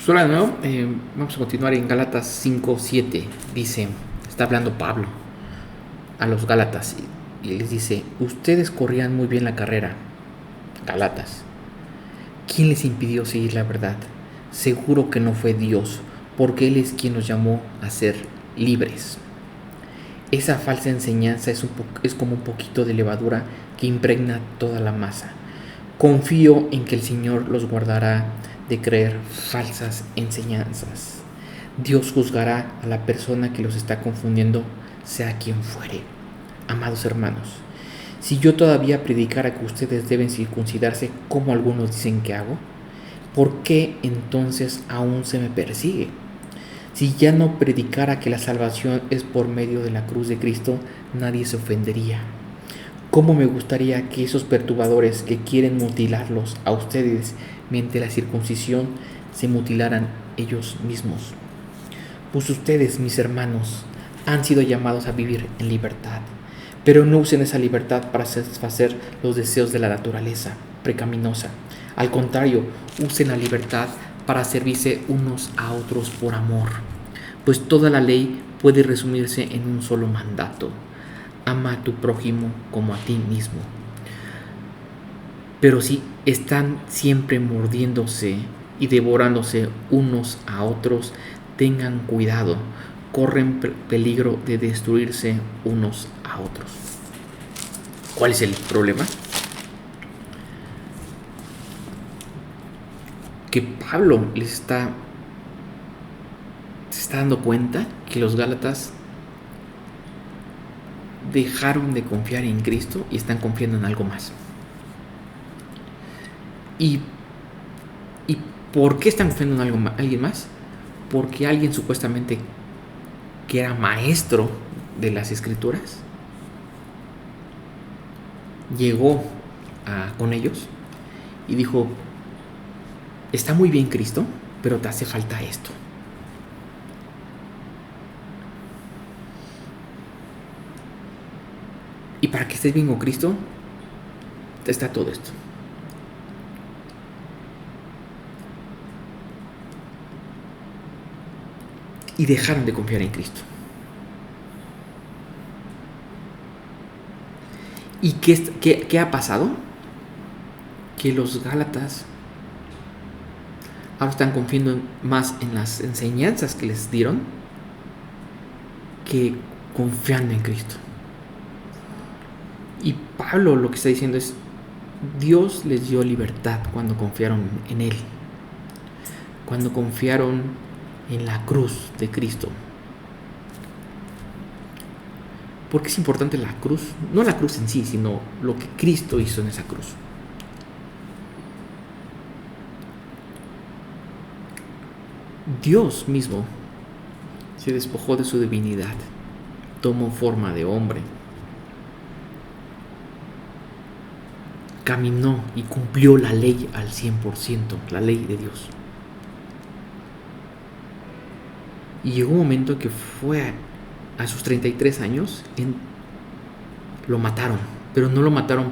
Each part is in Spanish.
Pues hola de nuevo, vamos a continuar en Gálatas 5:7. Dice, está hablando Pablo a los Gálatas y les dice, ustedes corrían muy bien la carrera, Gálatas. ¿Quién les impidió seguir la verdad? Seguro que no fue Dios, porque Él es quien nos llamó a ser libres. Esa falsa enseñanza es como un poquito de levadura que impregna toda la masa. Confío en que el Señor los guardará de creer falsas enseñanzas. Dios juzgará a la persona que los está confundiendo, sea quien fuere. Amados hermanos, si yo todavía predicara que ustedes deben circuncidarse como algunos dicen que hago, ¿por qué entonces aún se me persigue? Si ya no predicara que la salvación es por medio de la cruz de Cristo, nadie se ofendería. ¿Cómo me gustaría que esos perturbadores que quieren mutilarlos a ustedes mediante la circuncisión se mutilaran ellos mismos? Pues ustedes, mis hermanos, han sido llamados a vivir en libertad, pero no usen esa libertad para satisfacer los deseos de la naturaleza pecaminosa. Al contrario, usen la libertad para servirse unos a otros por amor, pues toda la ley puede resumirse en un solo mandato: ama a tu prójimo como a ti mismo. Pero si están siempre mordiéndose y devorándose unos a otros, tengan cuidado, corren peligro de destruirse unos a otros. ¿Cuál es el problema? Que Pablo se está dando cuenta que los Gálatas dejaron de confiar en Cristo y están confiando en algo más. ¿Y por qué están confiando en alguien más? Porque alguien supuestamente que era maestro de las escrituras llegó con ellos y dijo, está muy bien Cristo, pero te hace falta esto. Y para que estés bien con Cristo, está todo esto. Y dejaron de confiar en Cristo. ¿Y qué ha pasado? Que los Gálatas ahora están confiando más en las enseñanzas que les dieron que confiando en Cristo. Y Pablo lo que está diciendo es, Dios les dio libertad cuando confiaron en Él, cuando confiaron en la cruz de Cristo. ¿Por qué es importante la cruz? No la cruz en sí, sino lo que Cristo hizo en esa cruz. Dios mismo se despojó de su divinidad, tomó forma de hombre, caminó y cumplió la ley al 100%, la ley de Dios. Y llegó un momento que fue a sus 33 años, lo mataron, pero no lo mataron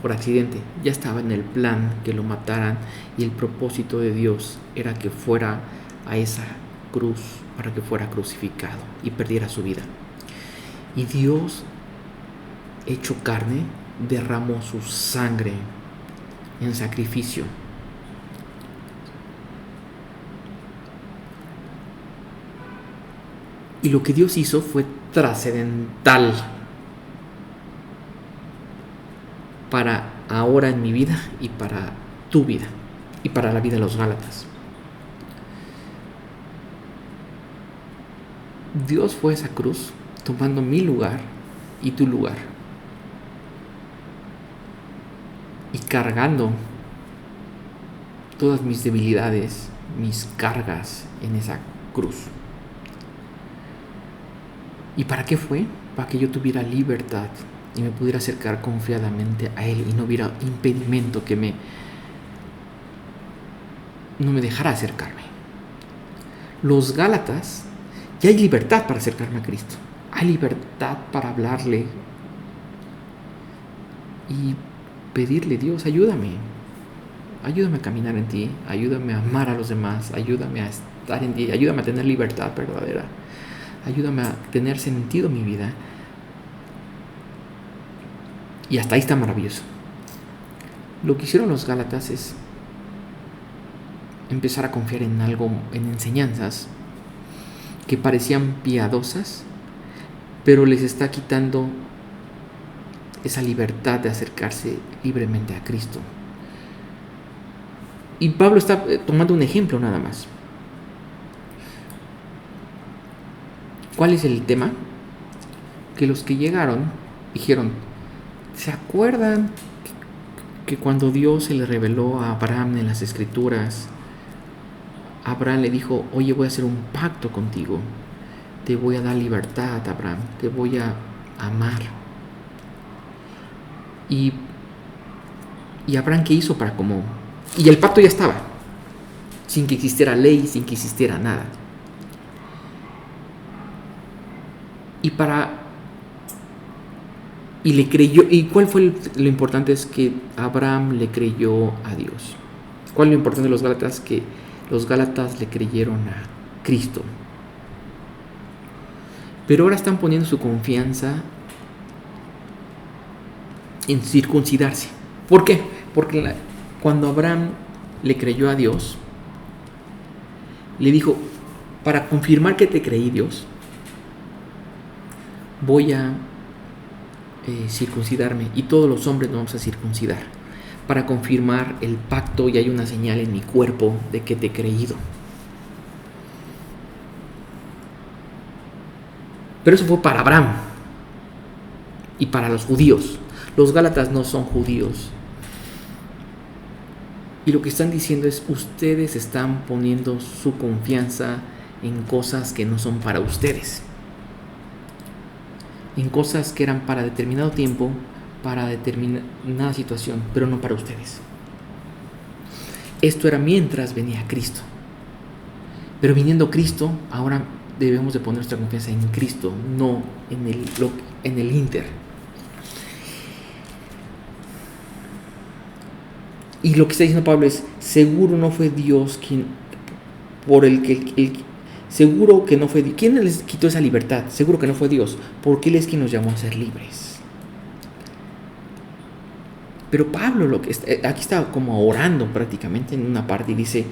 por accidente, ya estaba en el plan que lo mataran y el propósito de Dios era que fuera a esa cruz para que fuera crucificado y perdiera su vida. Y Dios, hecho carne, derramó su sangre en sacrificio. Y lo que Dios hizo fue trascendental para ahora en mi vida y para tu vida y para la vida de los Gálatas. Dios fue a esa cruz tomando mi lugar y tu lugar y cargando todas mis debilidades, mis cargas en esa cruz. ¿Y para qué fue? Para que yo tuviera libertad y me pudiera acercar confiadamente a Él y no hubiera impedimento que no me dejara acercarme. Los Gálatas, ya hay libertad para acercarme a Cristo. Hay libertad para hablarle y pedirle, Dios, ayúdame. ayúdame a caminar en ti, ayúdame a amar a los demás, ayúdame a estar en ti, ayúdame a tener libertad verdadera, ayúdame a tener sentido en mi vida. Y hasta ahí está maravilloso. Lo que hicieron los Gálatas es empezar a confiar en algo, en enseñanzas que parecían piadosas, pero les está quitando esa libertad de acercarse libremente a Cristo. Y Pablo está tomando un ejemplo nada más. ¿Cuál es el tema? Que los que llegaron dijeron, ¿se acuerdan que cuando Dios se le reveló a Abraham en las Escrituras, Abraham le dijo, oye, voy a hacer un pacto contigo, te voy a dar libertad, Abraham, te voy a amar? Y Abraham, ¿qué hizo para como? Y el pacto ya estaba, sin que existiera ley, sin que existiera nada. Y le creyó. ¿Y cuál fue lo importante? Es que Abraham le creyó a Dios. ¿Cuál es lo importante de los Gálatas? Que los Gálatas le creyeron a Cristo. Pero ahora están poniendo su confianza en circuncidarse. ¿Por qué? Porque cuando Abraham le creyó a Dios, le dijo, para confirmar que te creí, Dios, voy a circuncidarme, y todos los hombres nos vamos a circuncidar para confirmar el pacto, y hay una señal en mi cuerpo de que te he creído. Pero eso fue para Abraham y para los judíos. Los Gálatas no son judíos. Y lo que están diciendo es, ustedes están poniendo su confianza en cosas que no son para ustedes. En cosas que eran para determinado tiempo, para determinada situación, pero no para ustedes. Esto era mientras venía Cristo. Pero viniendo Cristo, ahora debemos de poner nuestra confianza en Cristo, no en el Inter. Y lo que está diciendo Pablo es, seguro no fue Dios seguro que no fue Dios. ¿Quién les quitó esa libertad? Seguro que no fue Dios, porque Él es quien nos llamó a ser libres. Pero Pablo aquí está como orando prácticamente en una parte y dice,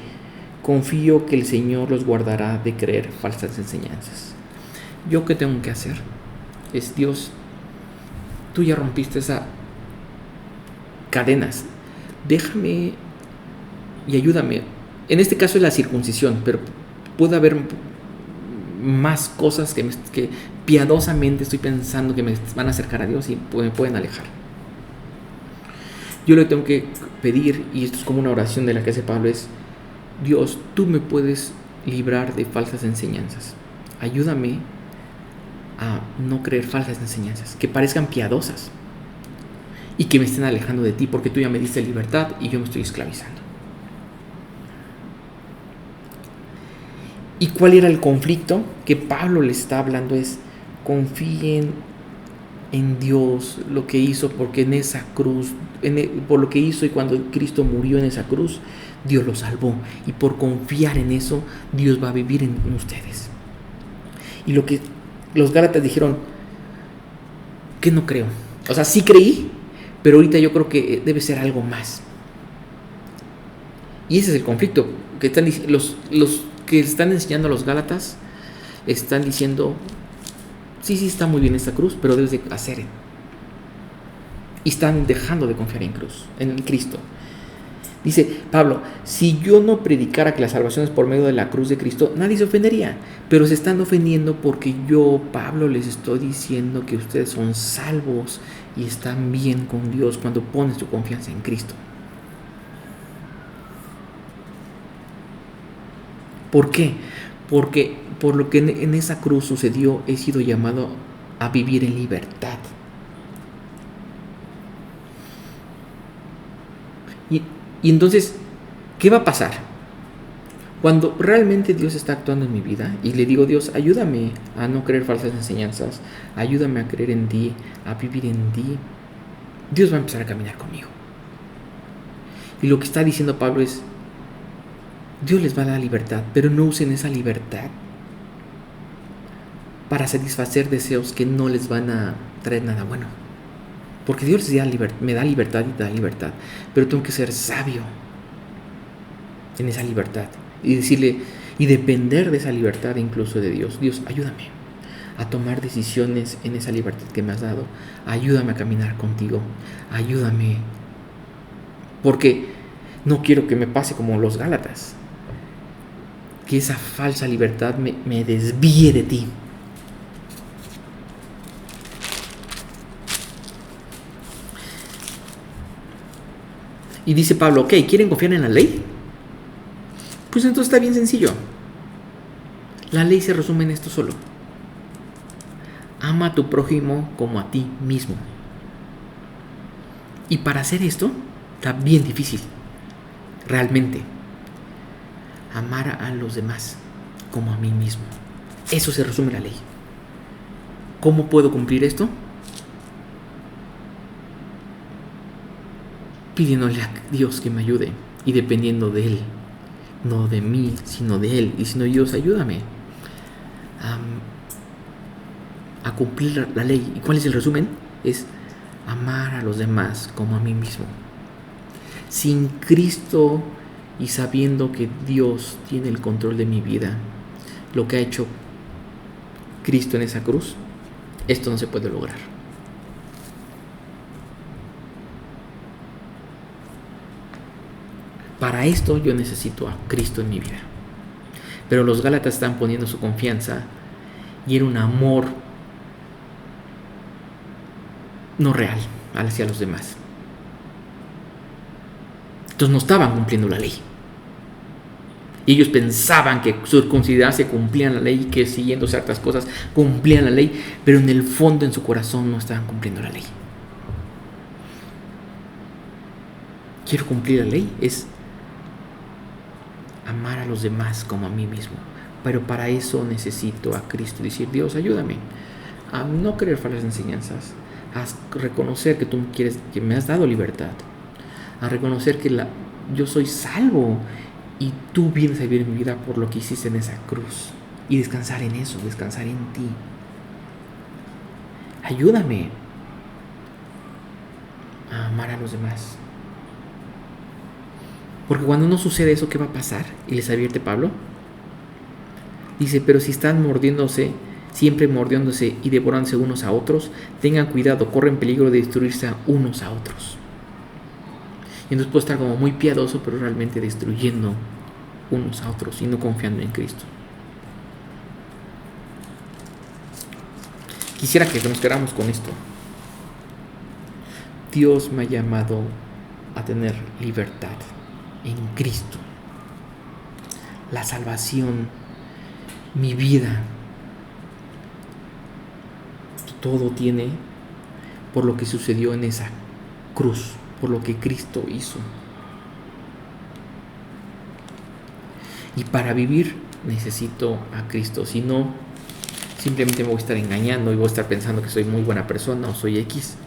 confío que el Señor los guardará de creer falsas enseñanzas. ¿Yo qué tengo que hacer? Es, Dios, tú ya rompiste esas cadenas. Déjame y ayúdame. En este caso es la circuncisión, pero puede haber más cosas que piadosamente estoy pensando que me van a acercar a Dios y me pueden alejar. Yo le tengo que pedir, y esto es como una oración de la que hace Pablo, es, Dios, tú me puedes librar de falsas enseñanzas. Ayúdame a no creer falsas enseñanzas, que parezcan piadosas y que me estén alejando de ti, porque tú ya me diste libertad y yo me estoy esclavizando. ¿Y cuál era el conflicto que Pablo le está hablando? Es, confíen en Dios, lo que hizo, porque en esa cruz, por lo que hizo y cuando Cristo murió en esa cruz, Dios lo salvó, y por confiar en eso, Dios va a vivir en ustedes. Y lo que los Gálatas dijeron, que no creo, o sea, sí creí, pero ahorita yo creo que debe ser algo más. Y ese es el conflicto que están los que están enseñando a los Gálatas. Están diciendo, sí, está muy bien esta cruz, pero debes de hacer. Y están dejando de confiar en Cristo. Dice Pablo, si yo no predicara que la salvación es por medio de la cruz de Cristo, nadie se ofendería. Pero se están ofendiendo porque yo, Pablo, les estoy diciendo que ustedes son salvos y están bien con Dios cuando ponen su confianza en Cristo. ¿Por qué? Porque por lo que en esa cruz sucedió, he sido llamado a vivir en libertad. Y entonces, ¿qué va a pasar? Cuando realmente Dios está actuando en mi vida y le digo, Dios, ayúdame a no creer falsas enseñanzas, ayúdame a creer en ti, a vivir en ti, Dios va a empezar a caminar conmigo. Y lo que está diciendo Pablo es, Dios les va a dar libertad, pero no usen esa libertad para satisfacer deseos que no les van a traer nada bueno. Porque Dios me da libertad y te da libertad, pero tengo que ser sabio en esa libertad y decirle y depender de esa libertad incluso de Dios. Dios, ayúdame a tomar decisiones en esa libertad que me has dado. Ayúdame a caminar contigo. Ayúdame. Porque no quiero que me pase como los Gálatas, que esa falsa libertad me desvíe de ti. Y dice Pablo, ok, ¿quieren confiar en la ley? Pues entonces está bien sencillo. La ley se resume en esto solo. Ama a tu prójimo como a ti mismo. Y para hacer esto, está bien difícil. Realmente. Amar a los demás como a mí mismo. Eso se resume en la ley. ¿Cómo puedo cumplir esto? Pidiéndole a Dios que me ayude y dependiendo de Él. No de mí, sino de Él. Y si no, Dios, ayúdame a cumplir la ley. ¿Y cuál es el resumen? Es amar a los demás como a mí mismo. Sin Cristo y sabiendo que Dios tiene el control de mi vida, lo que ha hecho Cristo en esa cruz, esto no se puede lograr. Para esto yo necesito a Cristo en mi vida. Pero los Gálatas están poniendo su confianza y era un amor no real hacia los demás. Entonces no estaban cumpliendo la ley. Y ellos pensaban que circuncidarse cumplían la ley y que siguiendo ciertas cosas cumplían la ley, pero en el fondo, en su corazón, no estaban cumpliendo la ley. Quiero cumplir la ley, es amar a los demás como a mí mismo. Pero para eso necesito a Cristo. Decir, Dios, ayúdame a no creer falsas enseñanzas, a reconocer que tú quieres, que me has dado libertad, a reconocer que yo soy salvo y tú vienes a vivir en mi vida por lo que hiciste en esa cruz, y descansar en eso, descansar en ti. Ayúdame a amar a los demás. Porque cuando no sucede eso, ¿qué va a pasar? Y les advierte Pablo. Dice, pero si están siempre mordiéndose y devorándose unos a otros, tengan cuidado, corren peligro de destruirse a unos a otros. Y entonces puede estar como muy piadoso, pero realmente destruyendo unos a otros y no confiando en Cristo. Quisiera que nos quedáramos con esto. Dios me ha llamado a tener libertad en Cristo. La salvación, mi vida, todo tiene por lo que sucedió en esa cruz, por lo que Cristo hizo. Y para vivir necesito a Cristo. Si no, simplemente me voy a estar engañando y voy a estar pensando que soy muy buena persona o soy X.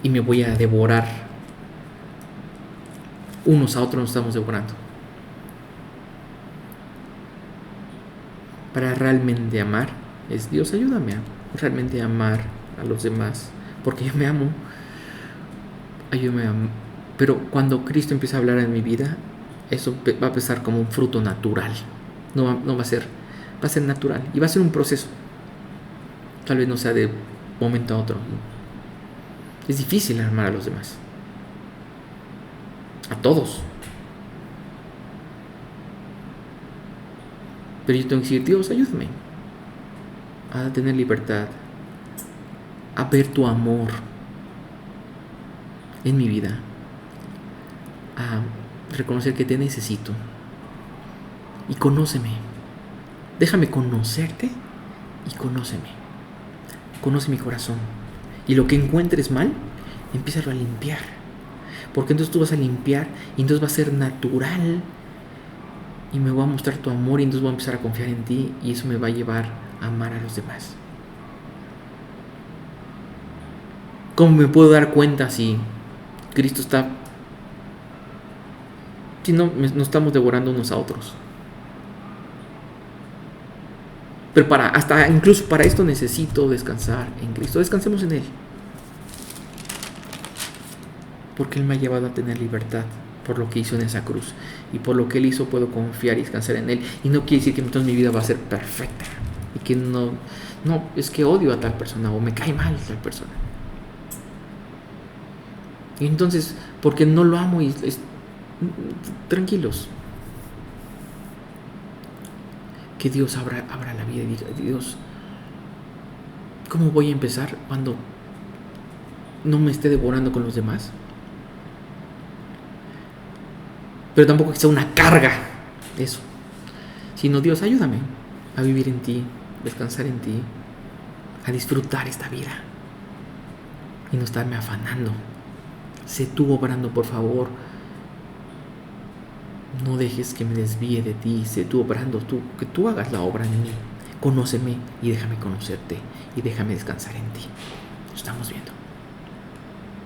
Y me voy a devorar. Unos a otros nos estamos devorando. Para realmente amar, es Dios, ayúdame a realmente amar a los demás. Porque yo me amo. Ayúdame a amar. Pero cuando Cristo empieza a hablar en mi vida, eso va a empezar como un fruto natural. No va a ser, va a ser natural. Y va a ser un proceso. Tal vez no sea de momento a otro. Es difícil amar a los demás. A todos. Pero yo tengo que decir, Dios, ayúdame a tener libertad, a ver tu amor en mi vida, a reconocer que te necesito. Y conóceme. Déjame conocerte y conóceme. Conoce mi corazón. Y lo que encuentres mal, empiézalo a limpiar. Porque entonces tú vas a limpiar y entonces va a ser natural. Y me va a mostrar tu amor y entonces voy a empezar a confiar en ti. Y eso me va a llevar a amar a los demás. ¿Cómo me puedo dar cuenta si Cristo está, si no, nos estamos devorando unos a otros. Pero incluso para esto necesito descansar en Cristo. Descansemos en Él. Porque Él me ha llevado a tener libertad por lo que hizo en esa cruz. Y por lo que Él hizo puedo confiar y descansar en Él. Y no quiere decir que entonces mi vida va a ser perfecta. Y que no, es que odio a tal persona o me cae mal tal persona. Y entonces, porque no lo amo tranquilos. Que Dios abra la vida y diga, Dios, ¿cómo voy a empezar cuando no me esté devorando con los demás? Pero tampoco que sea una carga eso, sino Dios, ayúdame a vivir en ti, descansar en ti, a disfrutar esta vida y no estarme afanando. Sé tú obrando, por favor. No dejes que me desvíe de ti. Sé tú obrando, que tú hagas la obra en mí. Conóceme y déjame conocerte y déjame descansar en ti. Nos estamos viendo.